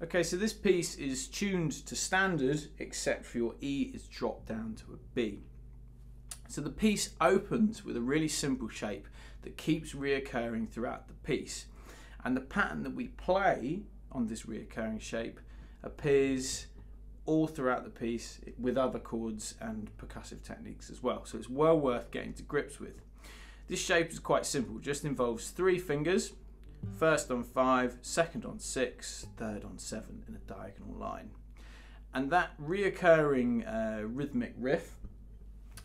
Okay, so this piece is tuned to standard, except for your E is dropped down to a B. So the piece opens with a really simple shape that keeps reoccurring throughout the piece. And the pattern that we play on this reoccurring shape appears all throughout the piece with other chords and percussive techniques as well. So it's well worth getting to grips with. This shape is quite simple, just involves 3 fingers, first on 5, second on 6, third on 7 in a diagonal line. And that reoccurring rhythmic riff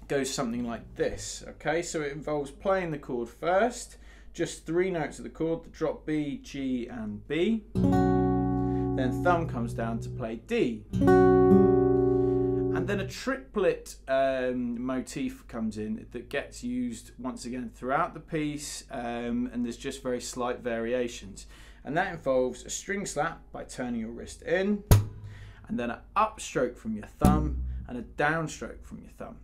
goes something like this. Okay, so it involves playing the chord first, just 3 notes of the chord, the drop B, G and B. Then thumb comes down to play D. And then a triplet motif comes in that gets used once again throughout the piece, and there's just very slight variations. And that involves a string slap by turning your wrist in, and then an upstroke from your thumb and a downstroke from your thumb.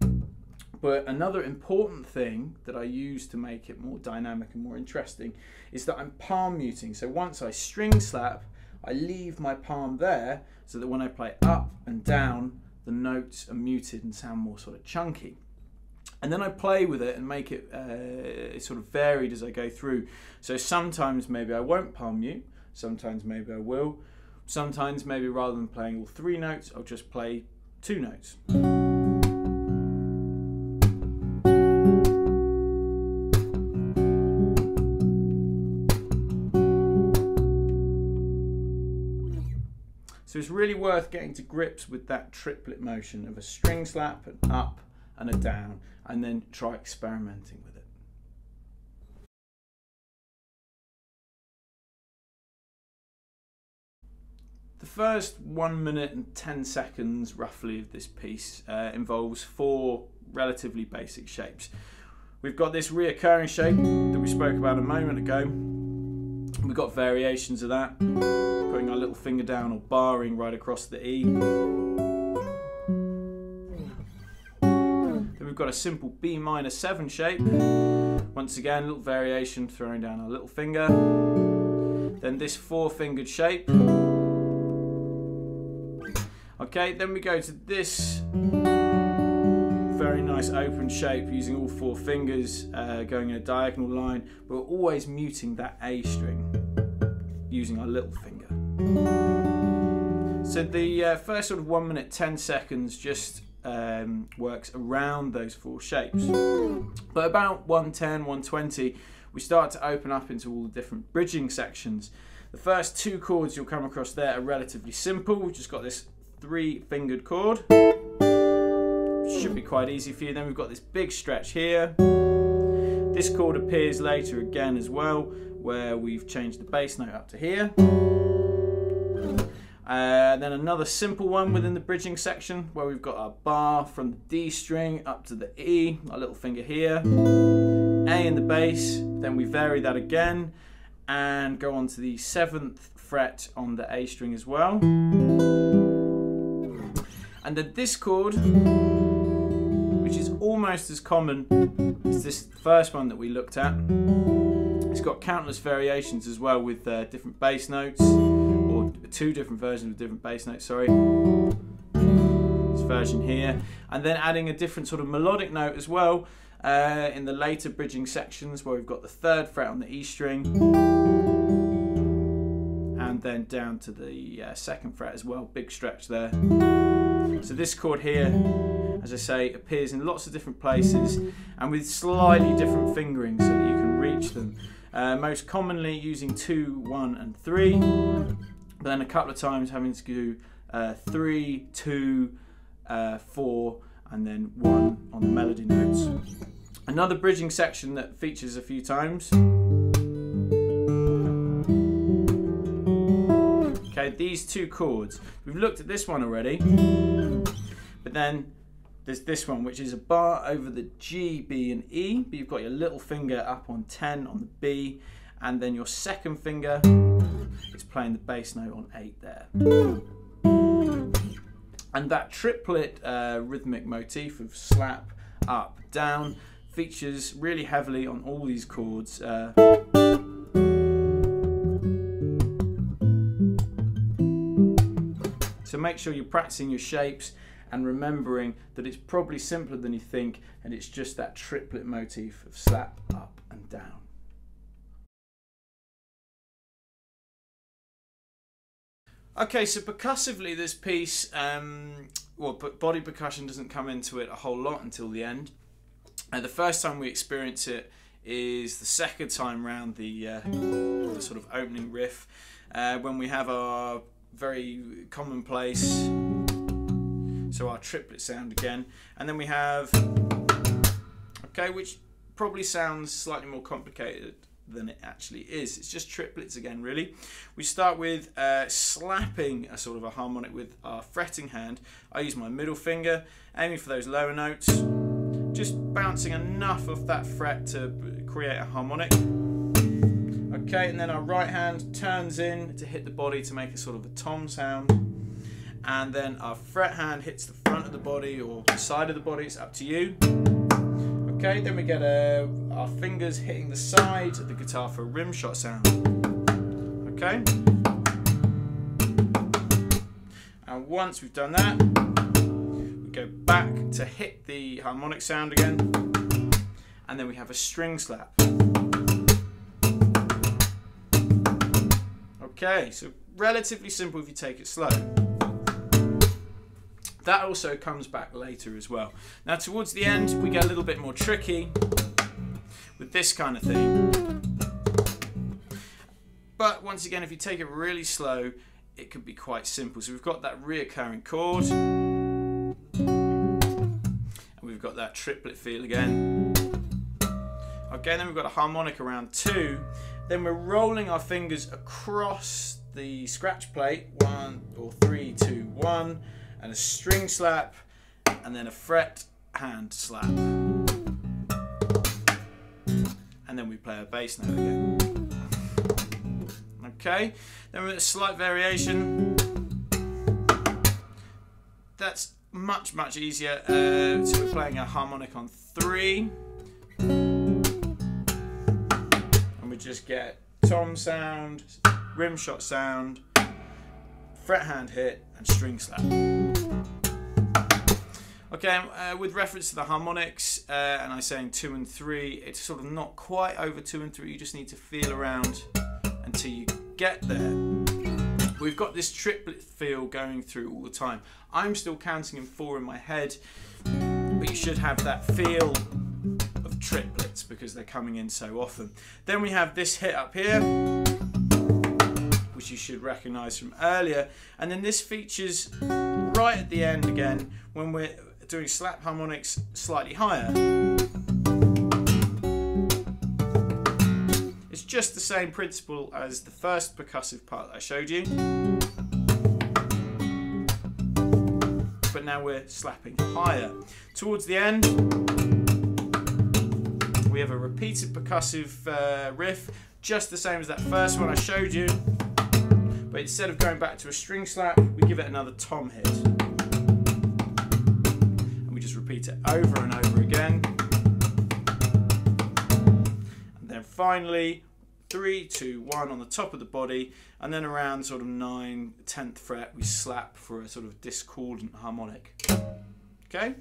But another important thing that I use to make it more dynamic and more interesting is that I'm palm muting. So once I string slap, I leave my palm there so that when I play up and down, the notes are muted and sound more sort of chunky. And then I play with it and make it sort of varied as I go through. So sometimes maybe I won't palm mute, sometimes maybe I will. Sometimes maybe rather than playing all 3 notes, I'll just play 2 notes. So it's really worth getting to grips with that triplet motion of a string slap, an up and a down, and then try experimenting with it. The first 1 minute and 10 seconds roughly of this piece involves 4 relatively basic shapes. We've got this reoccurring shape that we spoke about a moment ago. We've got variations of that, putting our little finger down or barring right across the E. Then we've got a simple B minor 7 shape. Once again, a little variation, throwing down our little finger. Then this 4-fingered shape. Okay, then we go to this very nice open shape using all 4 fingers, going in a diagonal line, but we're always muting that A string using our little finger. So the first sort of 1 minute 10 seconds just works around those 4 shapes. But about 110, 120, we start to open up into all the different bridging sections. The first 2 chords you'll come across there are relatively simple. We've just got this 3-fingered chord. Should be quite easy for you. Then we've got this big stretch here. This chord appears later again as well, where we've changed the bass note up to here. Then another simple one within the bridging section, where we've got our bar from the D string up to the E, our little finger here, A in the bass. Then we vary that again and go on to the 7th fret on the A string as well. And then this chord, which is almost as common as this first one that we looked at. It's got countless variations as well with different bass notes, or 2 different versions with different bass notes, sorry. This version here. And then adding a different sort of melodic note as well in the later bridging sections, where we've got the 3rd fret on the E string. And then down to the 2nd fret as well, big stretch there. So this chord here, as I say, appears in lots of different places and with slightly different fingerings so that you can reach them. Most commonly using 2, 1 and 3, but then a couple of times having to do 3, 2, 4 and then 1 on the melody notes. Another bridging section that features a few times. Okay, these 2 chords. We've looked at this one already, but then there's this one, which is a bar over the G, B and E, but you've got your little finger up on 10 on the B, and then your 2nd finger is playing the bass note on 8 there. And that triplet rhythmic motif of slap, up, down features really heavily on all these chords. So make sure you're practicing your shapes and remembering that it's probably simpler than you think, and it's just that triplet motif of slap, up and down. Okay, so percussively this piece, well, body percussion doesn't come into it a whole lot until the end. The first time we experience it is the second time round the sort of opening riff, when we have our very commonplace, so our triplet sound again, and then we have, okay, which probably sounds slightly more complicated than it actually is. It's just triplets again, really. We start with slapping a sort of a harmonic with our fretting hand. I use my middle finger, aiming for those lower notes, just bouncing enough of that fret to create a harmonic. Okay, and then our right hand turns in to hit the body to make a sort of a tom sound, and then our fret hand hits the front of the body or the side of the body, it's up to you. Okay, then we get our fingers hitting the side of the guitar for a rim shot sound. Okay, and once we've done that, we go back to hit the harmonic sound again, and then we have a string slap. Okay, so relatively simple if you take it slow. That also comes back later as well. Now towards the end we get a little bit more tricky with this kind of thing. But once again, if you take it really slow, it could be quite simple. So we've got that reoccurring chord, and we've got that triplet feel again. Okay, then we've got a harmonic around 2. Then we're rolling our fingers across the scratch plate, 1 or 3, 2, 1. And a string slap, and then a fret hand slap, and then we play a bass note again. Okay, then with a slight variation, that's much easier. So we're playing a harmonic on 3, and we just get tom sound, rim shot sound, fret hand hit, and string slap. Okay, with reference to the harmonics, and I'm saying 2 and 3, it's sort of not quite over 2 and 3, you just need to feel around until you get there. We've got this triplet feel going through all the time. I'm still counting in 4 in my head, but you should have that feel of triplets because they're coming in so often. Then we have this hit up here, which you should recognise from earlier, and then this features right at the end again when we're doing slap harmonics slightly higher. It's just the same principle as the first percussive part that I showed you, but now we're slapping higher. Towards the end we have a repeated percussive riff, just the same as that first one I showed you. But instead of going back to a string slap, we give it another tom hit. And we just repeat it over and over again. And then finally, 3, 2, 1 on the top of the body, and then around sort of 9, 10th fret, we slap for a sort of discordant harmonic. Okay?